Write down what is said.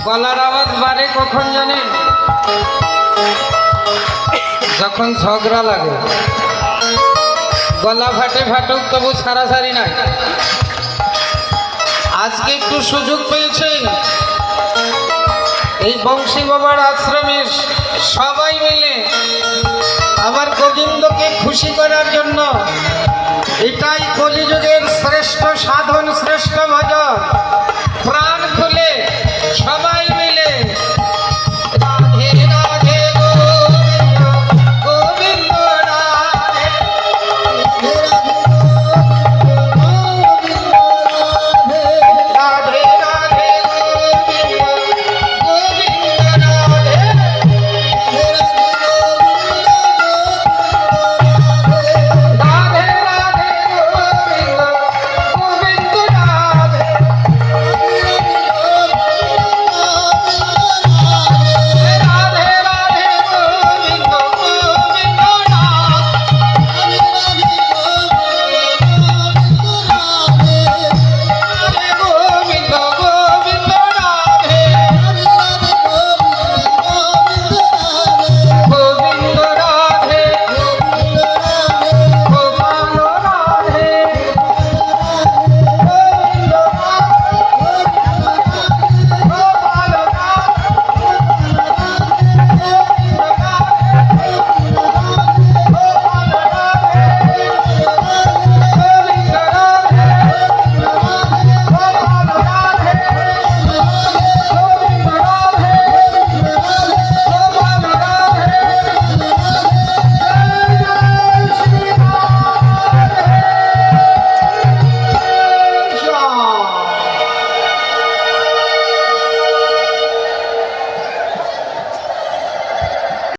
গলার আওয়াজ বাড়ে কখন জানেন? যখন ঝগড়া লাগে। গলা ফাটে ফাটুক, তবু ছাড়াছাড়ি নাই। আজকে একটু সুযোগ পেয়েছেন, এই বংশী বাবার আশ্রমের সবাই মিলে আমার গোবিন্দকে খুশি করার জন্য। এটাই কলিযুগের শ্রেষ্ঠ সাধন, শ্রেষ্ঠ ভজন।